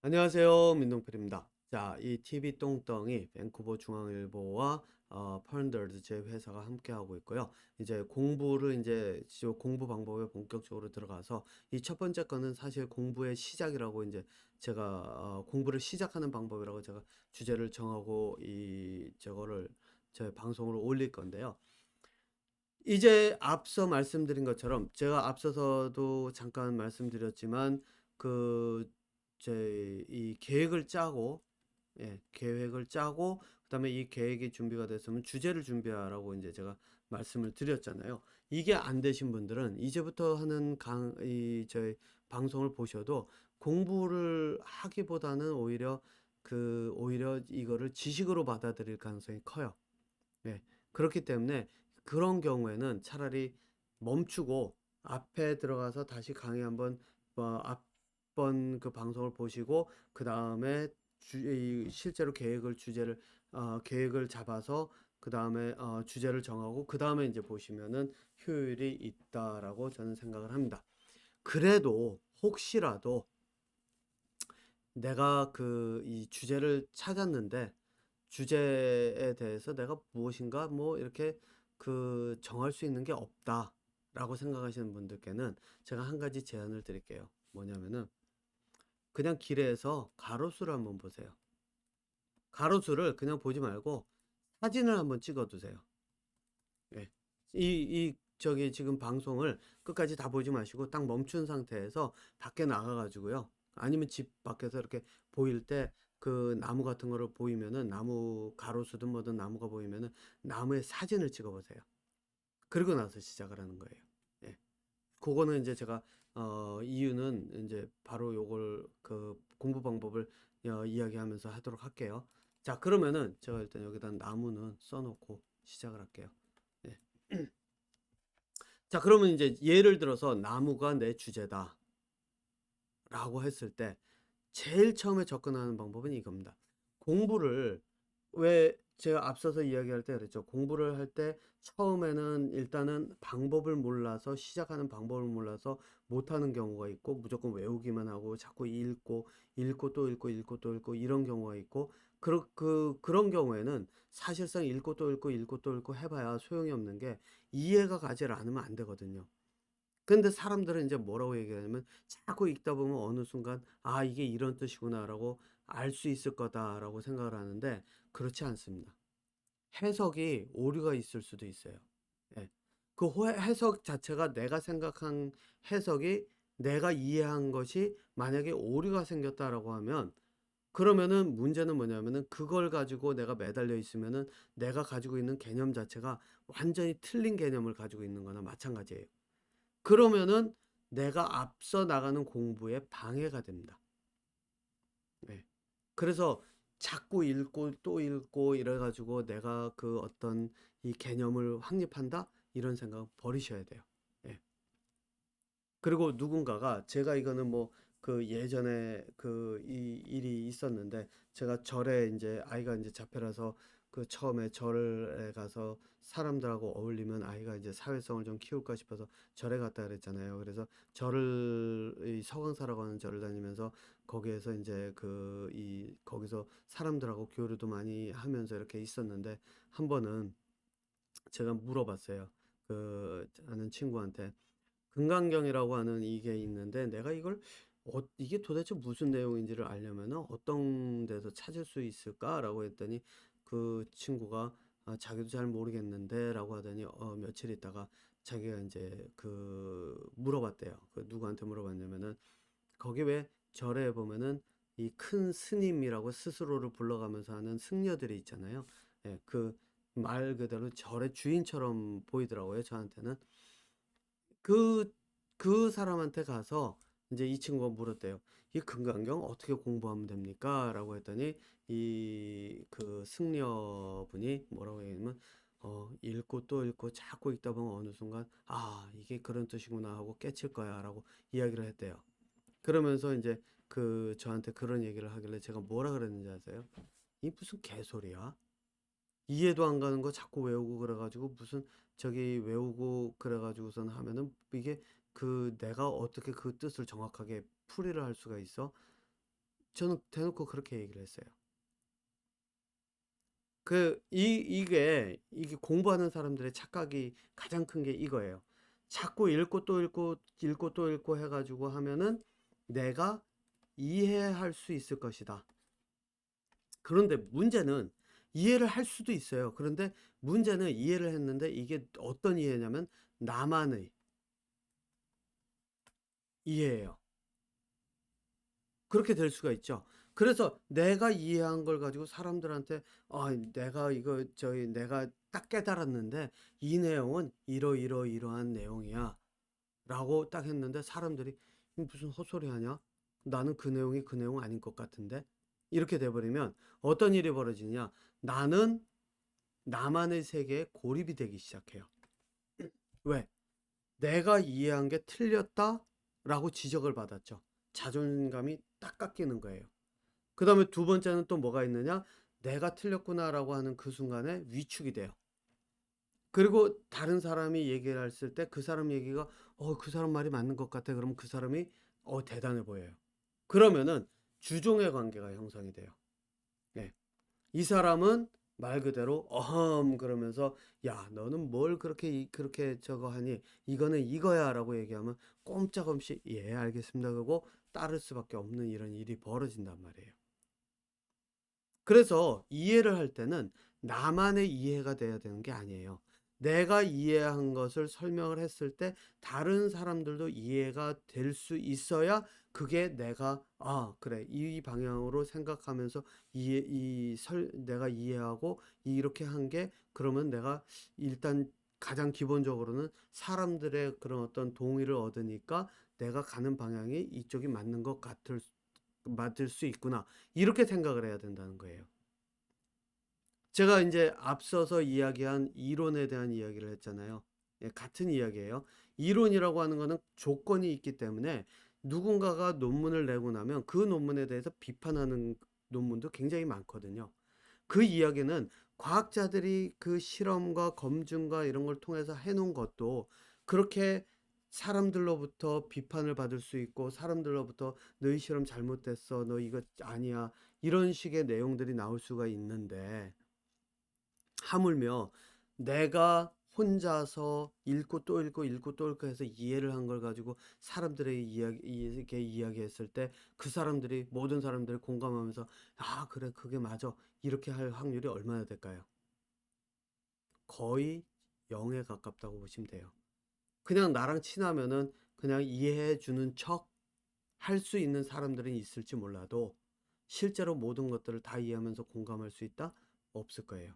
안녕하세요. 민동필입니다. 자, 이 TV 똥덩이 밴쿠버 중앙일보와 펀더드 제 회사가 함께 하고 있고요. 이제 공부를 공부 방법에 본격적으로 들어가서 이 첫 번째 거는 사실 공부의 시작이라고 이제 제가 공부를 시작하는 방법이라고 제가 주제를 정하고 이 저거를 제 방송으로 올릴 건데요. 이제 앞서 말씀드린 것처럼 제가 앞서서도 잠깐 말씀드렸지만 그 제 이 계획을 짜고 계획을 짜고 그다음에 이 계획이 준비가 됐으면 주제를 준비하라고 이제 제가 말씀을 드렸잖아요. 이게 안 되신 분들은 이제부터 하는 저희 방송을 보셔도 공부를 하기보다는 오히려 이거를 지식으로 받아들일 가능성이 커요. 네. 그렇기 때문에 그런 경우에는 차라리 멈추고 앞에 들어가서 다시 강의 한번 앞번 그 방송을 보시고 그 다음에 실제로 계획을 잡아서 그 다음에 주제를 정하고 그 다음에 이제 보시면은 효율이 있다라고 저는 생각을 합니다. 그래도 혹시라도 내가 이 주제를 찾았는데 주제에 대해서 내가 무엇인가 뭐 이렇게 정할 수 있는 게 없다라고 생각하시는 분들께는 제가 한 가지 제안을 드릴게요. 뭐냐면은 그냥 길에서 가로수를 한번 보세요. 가로수를 그냥 보지 말고 사진을 한번 찍어 두세요. 예. 저기 지금 방송을 끝까지 다 보지 마시고 딱 멈춘 상태에서 밖에 나가가지고요. 아니면 집 밖에서 이렇게 보일 때 그 나무 같은 거를 보이면은 나무 가로수든 뭐든 나무가 보이면은 나무에 사진을 찍어 보세요. 그리고 나서 시작을 하는 거예요. 예. 그거는 이제 제가 이유는 이제 바로 요걸 공부 방법을 이야기하면서 하도록 할게요. 자, 그러면은 제가 일단 여기다 나무는 써놓고 시작을 할게요. 예. 자, 그러면 이제 예를 들어서 나무가 내 주제다 라고 했을 때 제일 처음에 접근하는 방법은 이겁니다. 공부를 왜 제가 앞서서 이야기할 때 그랬죠. 공부를 할 때 처음에는 일단은 방법을 몰라서 시작하는 방법을 몰라서 못하는 경우가 있고 무조건 외우기만 하고 자꾸 읽고 또 읽고 또 읽고 이런 경우가 있고 그런 경우에는 사실상 읽고 또 읽고 해봐야 소용이 없는 게 이해가 가지 않으면 안 되거든요. 근데 사람들은 이제 뭐라고 얘기하냐면 자꾸 읽다 보면 어느 순간 아 이게 이런 뜻이구나라고 알 수 있을 거다라고 생각을 하는데 그렇지 않습니다. 해석이 오류가 있을 수도 있어요. 예. 해석 자체가 내가 생각한 해석이 내가 이해한 것이 만약에 오류가 생겼다라고 하면 그러면은 문제는 뭐냐면은 그걸 가지고 내가 매달려 있으면은 내가 가지고 있는 개념 자체가 완전히 틀린 개념을 가지고 있는 거나 마찬가지예요. 그러면은 내가 앞서 나가는 공부에 방해가 됩니다. 네. 그래서 자꾸 읽고 또 읽고 이래가지고 내가 그 어떤 이 개념을 확립한다? 이런 생각 버리셔야 돼요. 예. 그리고 누군가가 제가 이거는 뭐 예전에 이 일이 있었는데 제가 절에 이제 아이가 이제 자폐라서 처음에 절에 가서 사람들하고 어울리면 아이가 이제 사회성을 좀 키울까 싶어서 절에 갔다 그랬잖아요. 그래서 이 서강사라고 하는 절을 다니면서 거기에서 이제 거기서 사람들하고 교류도 많이 하면서 이렇게 있었는데 한 번은 제가 물어봤어요. 아는 친구한테 금강경이라고 하는 이게 있는데 내가 이게 도대체 무슨 내용인지를 알려면은 어떤 데서 찾을 수 있을까라고 했더니 그 친구가 자기도 잘 모르겠는데 라고 하더니 며칠 있다가 자기가 이제 물어봤대요. 누구한테 물어봤냐면은 거기 왜 절에 보면은 이 큰 스님이라고 스스로를 불러가면서 하는 승려들이 있잖아요. 예, 말 그대로 절의 주인처럼 보이더라고요, 저한테는. 그, 그 사람한테 가서 이제 이 친구가 물었대요. 이 금강경 어떻게 공부하면 됩니까? 라고 했더니 승려분이 뭐라고 얘기하냐면 읽고 또 읽고 자꾸 읽다 보면 어느 순간 아 이게 그런 뜻이구나 하고 깨칠 거야 라고 이야기를 했대요. 그러면서 이제 저한테 그런 얘기를 하길래 제가 뭐라 그랬는지 아세요? 이 무슨 개소리야? 이해도 안 가는 거 자꾸 외우고 그래가지고 무슨 저기 외우고 그래가지고선 하면은 이게 내가 어떻게 그 뜻을 정확하게 풀이를 할 수가 있어? 저는 대놓고 그렇게 얘기를 했어요. 이게 공부하는 사람들의 착각이 가장 큰 게 이거예요. 자꾸 읽고 또 읽고 읽고 또 읽고 해가지고 하면은 내가 이해할 수 있을 것이다. 그런데 문제는 이해를 할 수도 있어요. 그런데 문제는 이해를 했는데 이게 어떤 이해냐면 나만의 이해예요. 그렇게 될 수가 있죠. 그래서 내가 이해한 걸 가지고 사람들한테 내가 이거 저희 내가 딱 깨달았는데 이 내용은 이러이러이러한 내용이야 라고 딱 했는데 사람들이 무슨 헛소리 하냐? 나는 그 내용이 그 내용 아닌 것 같은데 이렇게 돼버리면 어떤 일이 벌어지냐? 나는 나만의 세계에 고립이 되기 시작해요. 왜? 내가 이해한 게 틀렸다라고 지적을 받았죠. 자존감이 딱 깎이는 거예요. 그 다음에 두 번째는 또 뭐가 있느냐? 내가 틀렸구나라고 하는 그 순간에 위축이 돼요. 그리고 다른 사람이 얘기를 했을 때 그 사람 얘기가 그 사람 말이 맞는 것 같아. 그러면 그 사람이 대단해 보여요. 그러면은 주종의 관계가 형성이 돼요. 네. 이 사람은 말 그대로 그러면서 야 너는 뭘 그렇게 저거 하니 이거는 이거야라고 얘기하면 꼼짝없이 예 알겠습니다 그러고 따를 수밖에 없는 이런 일이 벌어진단 말이에요. 그래서 이해를 할 때는 나만의 이해가 돼야 되는 게 아니에요. 내가 이해한 것을 설명을 했을 때 다른 사람들도 이해가 될 수 있어야 그게 내가 그래 이 방향으로 생각하면서 내가 이해하고 이렇게 한 게 그러면 내가 일단 가장 기본적으로는 사람들의 그런 어떤 동의를 얻으니까 내가 가는 방향이 이쪽이 맞을 수 있구나. 이렇게 생각을 해야 된다는 거예요. 제가 이제 앞서서 이야기한 이론에 대한 이야기를 했잖아요. 예, 같은 이야기예요. 이론이라고 하는 거는 조건이 있기 때문에 누군가가 논문을 내고 나면 그 논문에 대해서 비판하는 논문도 굉장히 많거든요. 그 이야기는 과학자들이 그 실험과 검증과 이런 걸 통해서 해놓은 것도 그렇게 사람들로부터 비판을 받을 수 있고 사람들로부터 너희 실험 잘못됐어 너 이거 아니야 이런 식의 내용들이 나올 수가 있는데 하물며 내가 혼자서 읽고 또 읽고 읽고 또 읽고 해서 이해를 한 걸 가지고 사람들의 이렇게 이야기했을 때 그 사람들이 모든 사람들이 공감하면서 그래 그게 맞아 이렇게 할 확률이 얼마나 될까요? 거의 0에 가깝다고 보시면 돼요. 그냥 나랑 친하면은 그냥 이해해 주는 척 할 수 있는 사람들은 있을지 몰라도 실제로 모든 것들을 다 이해하면서 공감할 수 있다? 없을 거예요.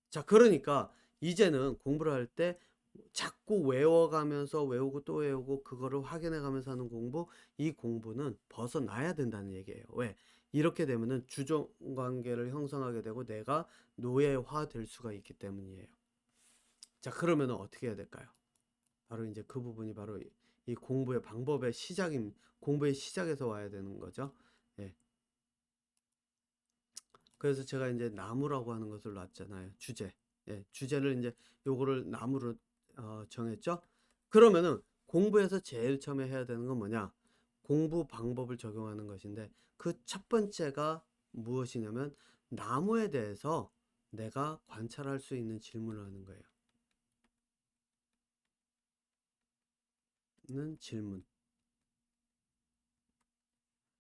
자, 그러니까 이제는 공부를 할 때 자꾸 외워가면서 외우고 또 외우고 그거를 확인해 가면서 하는 공부, 이 공부는 벗어나야 된다는 얘기예요. 왜? 이렇게 되면은 주종 관계를 형성하게 되고 내가 노예화 될 수가 있기 때문이에요. 자, 그러면은 어떻게 해야 될까요? 바로 이제 그 부분이 바로 이 공부의 방법의 공부의 시작에서 와야 되는 거죠. 예. 그래서 제가 이제 나무라고 하는 것을 놨잖아요. 주제. 예, 주제를 이제 요거를 나무로 정했죠. 그러면은 공부에서 제일 처음에 해야 되는 건 뭐냐? 공부 방법을 적용하는 것인데 그 첫 번째가 무엇이냐면 나무에 대해서 내가 관찰할 수 있는 질문을 하는 거예요. 는 질문.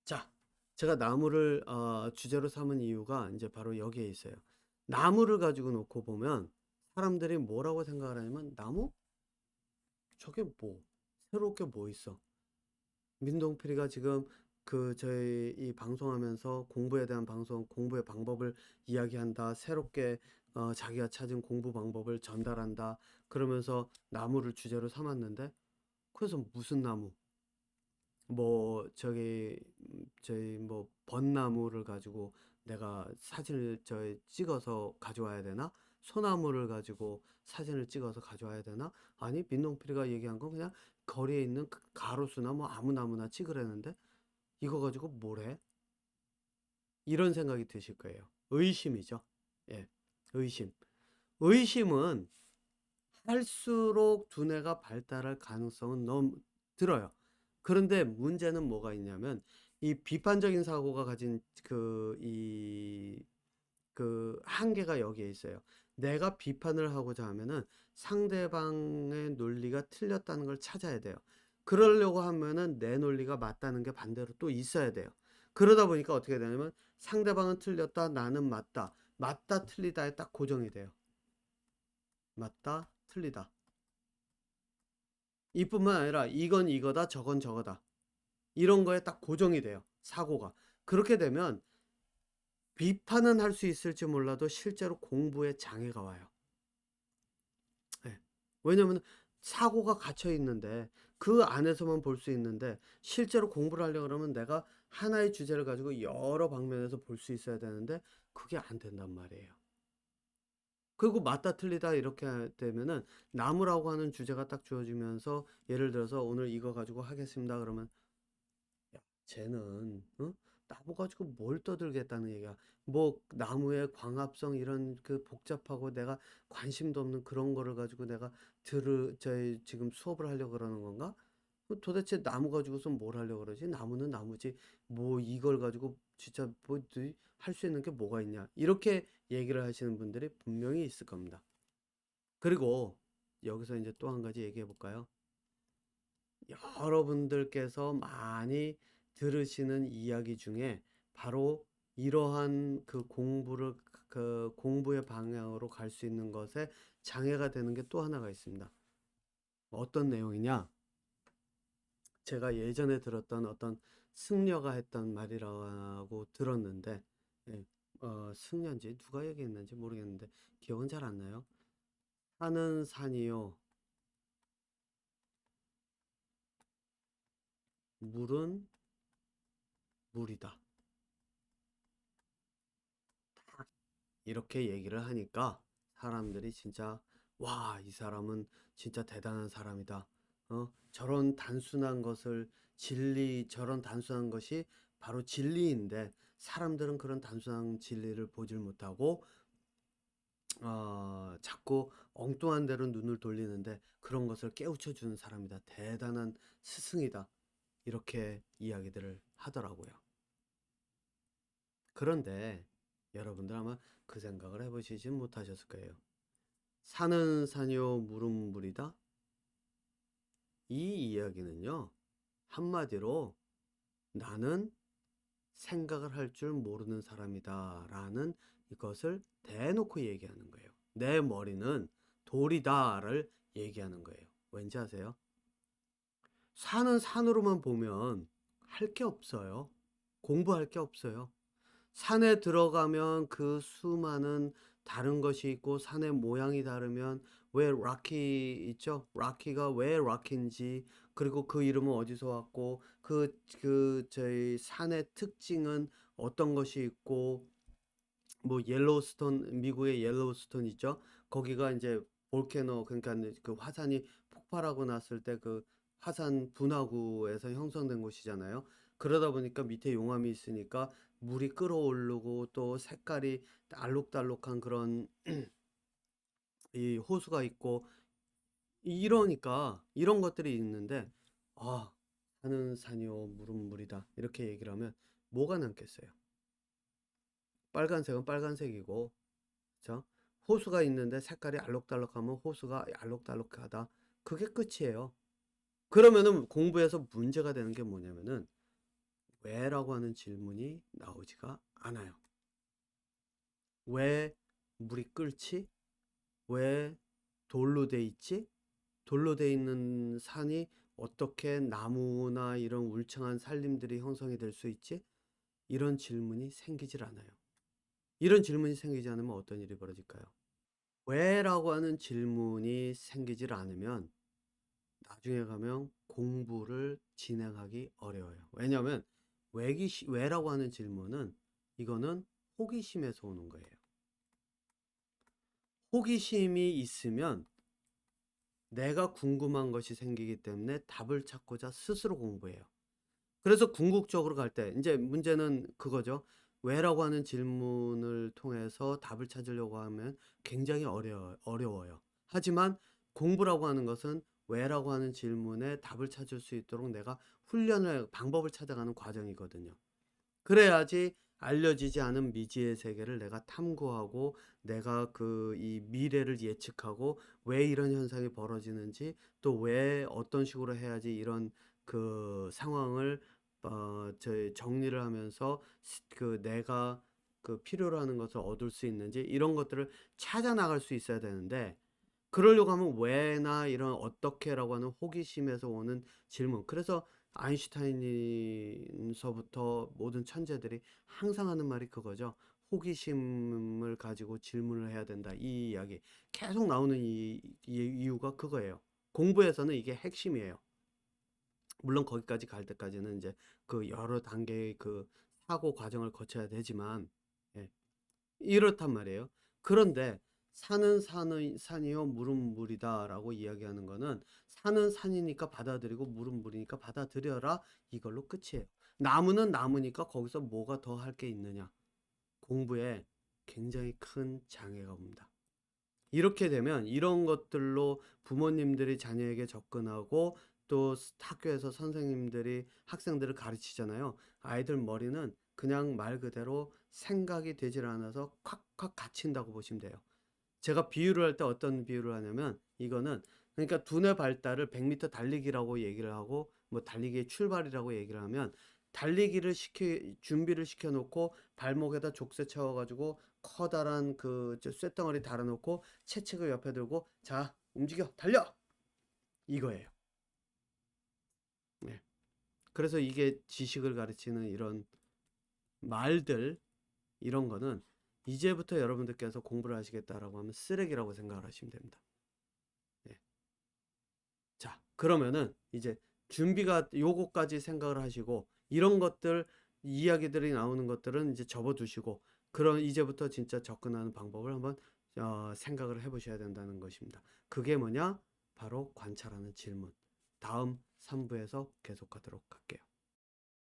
자, 제가 나무를 주제로 삼은 이유가 이제 바로 여기에 있어요. 나무를 가지고 놓고 보면 사람들이 뭐라고 생각을 하냐면 나무? 저게 뭐? 새롭게 뭐 있어? 민동필이가 지금 저희 이 방송하면서 공부에 대한 방송, 공부의 방법을 이야기한다. 새롭게 자기가 찾은 공부 방법을 전달한다. 그러면서 나무를 주제로 삼았는데 그래서 무슨 나무? 뭐 저희 뭐 벚나무를 가지고 내가 사진을 찍어서 가져와야 되나? 소나무를 가지고 사진을 찍어서 가져와야 되나? 아니 민농필이가 얘기한 건 그냥 거리에 있는 가로수나 뭐 아무 나무나 찍으라는데 이거 가지고 뭘 해? 이런 생각이 드실 거예요. 의심이죠. 예, 의심. 의심은 할수록 두뇌가 발달할 가능성은 너무 들어요. 그런데 문제는 뭐가 있냐면 이 비판적인 사고가 가진 한계가 여기에 있어요. 내가 비판을 하고자 하면은 상대방의 논리가 틀렸다는 걸 찾아야 돼요. 그러려고 하면은 내 논리가 맞다는 게 반대로 또 있어야 돼요. 그러다 보니까 어떻게 되냐면 상대방은 틀렸다, 나는 맞다. 맞다, 틀리다에 딱 고정이 돼요. 맞다, 틀리다. 이뿐만 아니라 이건 이거다, 저건 저거다. 이런 거에 딱 고정이 돼요. 사고가. 그렇게 되면 비판은 할 수 있을지 몰라도 실제로 공부에 장애가 와요. 네. 왜냐면 사고가 갇혀 있는데 그 안에서만 볼 수 있는데 실제로 공부를 하려고 그러면 내가 하나의 주제를 가지고 여러 방면에서 볼 수 있어야 되는데 그게 안 된단 말이에요. 그리고 맞다 틀리다 이렇게 되면은 나무라고 하는 주제가 딱 주어지면서 예를 들어서 오늘 이거 가지고 하겠습니다. 그러면 야, 쟤는 나무 가지고 뭘 떠들겠다는 얘기야. 뭐 나무의 광합성 이런 그 복잡하고 내가 관심도 없는 그런 거를 가지고 내가 저희 지금 수업을 하려고 그러는 건가? 도대체 나무 가지고서 뭘 하려고 그러지? 나무는 나무지. 뭐 이걸 가지고 진짜 뭐 할 수 있는 게 뭐가 있냐? 이렇게 얘기를 하시는 분들이 분명히 있을 겁니다. 그리고 여기서 이제 또 한 가지 얘기해 볼까요? 여러분들께서 많이 들으시는 이야기 중에 바로 이러한 그 공부의 방향으로 갈 수 있는 것에 장애가 되는 게 또 하나가 있습니다. 어떤 내용이냐? 제가 예전에 들었던 어떤 승려가 했던 말이라고 들었는데, 예, 승려인지 누가 얘기했는지 모르겠는데 기억은 잘 안 나요. 산은 산이요, 물은 물이다. 이렇게 얘기를 하니까 사람들이 진짜 와, 이 사람은 진짜 대단한 사람이다. 저런 단순한 것을 저런 단순한 것이 바로 진리인데 사람들은 그런 단순한 진리를 보질 못하고 자꾸 엉뚱한 데로 눈을 돌리는데 그런 것을 깨우쳐 주는 사람이다. 대단한 스승이다. 이렇게 이야기들을 하더라고요. 그런데 여러분들 아마 그 생각을 해보시지 못하셨을 거예요. 산은 산이요, 물은 물이다. 이 이야기는요, 한마디로 나는 생각을 할 줄 모르는 사람이다 라는 이것을 대놓고 얘기하는 거예요. 내 머리는 돌이다를 얘기하는 거예요. 왠지 아세요? 산은 산으로만 보면 할 게 없어요. 공부할 게 없어요. 산에 들어가면 그 수많은 다른 것이 있고 산의 모양이 다르면 왜 락키 있죠? 락키가 왜 락키인지 그리고 그 이름은 어디서 왔고 저희 산의 특징은 어떤 것이 있고 뭐 옐로우스톤 미국의 옐로우스톤 있죠? 거기가 이제 볼케노 그러니까 그 화산이 폭발하고 났을 때 그 화산 분화구에서 형성된 곳이잖아요. 그러다 보니까 밑에 용암이 있으니까 물이 끓어오르고 또 색깔이 알록달록한 그런 이 호수가 있고 이러니까 이런 것들이 있는데 아, 산은 산이요 물은 물이다 이렇게 얘기를 하면 뭐가 남겠어요? 빨간색은 빨간색이고 그쵸? 호수가 있는데 색깔이 알록달록하면 호수가 알록달록하다. 그게 끝이에요. 그러면은 공부에서 문제가 되는 게 뭐냐면은 왜라고 하는 질문이 나오지가 않아요. 왜 물이 끓지? 왜 돌로 돼 있지? 돌로 돼 있는 산이 어떻게 나무나 이런 울창한 산림들이 형성이 될 수 있지? 이런 질문이 생기질 않아요. 이런 질문이 생기지 않으면 어떤 일이 벌어질까요? 왜라고 하는 질문이 생기질 않으면 나중에 가면 공부를 진행하기 어려워요. 왜냐하면 왜라고 하는 질문은 이거는 호기심에서 오는 거예요. 호기심이 있으면 내가 궁금한 것이 생기기 때문에 답을 찾고자 스스로 공부해요. 그래서 궁극적으로 갈 때 이제 문제는 그거죠. 왜라고 하는 질문을 통해서 답을 찾으려고 하면 굉장히 어려워요. 하지만 공부라고 하는 것은 왜라고 하는 질문에 답을 찾을 수 있도록 내가 훈련을 방법을 찾아가는 과정이거든요. 그래야지 알려지지 않은 미지의 세계를 내가 탐구하고 내가 이 미래를 예측하고 왜 이런 현상이 벌어지는지 또 왜 어떤 식으로 해야지 이런 상황을 정리를 하면서 내가 필요로 하는 것을 얻을 수 있는지 이런 것들을 찾아 나갈 수 있어야 되는데 그러려고 하면 왜나 이런 어떻게라고 하는 호기심에서 오는 질문. 그래서 아인슈타인서부터 모든 천재들이 항상 하는 말이 그거죠. 호기심을 가지고 질문을 해야 된다. 이 이야기. 계속 나오는 이유가 그거예요. 공부에서는 이게 핵심이에요. 물론 거기까지 갈 때까지는 이제 여러 단계의 사고 과정을 거쳐야 되지만, 예. 이렇단 말이에요. 그런데 산은 산이요, 물은 물이다라고 이야기하는 거는 산은 산이니까 받아들이고 물은 물이니까 받아들여라. 이걸로 끝이에요. 나무는 나무니까 거기서 뭐가 더 할 게 있느냐. 공부에 굉장히 큰 장애가 옵니다. 이렇게 되면 이런 것들로 부모님들이 자녀에게 접근하고 또 학교에서 선생님들이 학생들을 가르치잖아요. 아이들 머리는 그냥 말 그대로 생각이 되질 않아서 콱콱 갇힌다고 보시면 돼요. 제가 비유를 할 때 어떤 비유를 하냐면 이거는 그러니까 두뇌 발달을 100m 달리기라고 얘기를 하고 뭐 달리기의 출발이라고 얘기를 하면 달리기를 준비를 시켜놓고 발목에다 족쇄 채워가지고 커다란 쇳덩어리 달아놓고 채찍을 옆에 들고 자 움직여 달려 이거예요. 네. 그래서 이게 지식을 가르치는 이런 말들 이런 거는 이제부터 여러분들께서 공부를 하시겠다라고 하면 쓰레기라고 생각을 하시면 됩니다. 네. 자, 그러면은 이제 준비가 요거까지 생각을 하시고 이런 것들 이야기들이 나오는 것들은 이제 접어두시고 그런 이제부터 진짜 접근하는 방법을 한번 생각을 해보셔야 된다는 것입니다. 그게 뭐냐? 바로 관찰하는 질문. 다음 3부에서 계속하도록 할게요.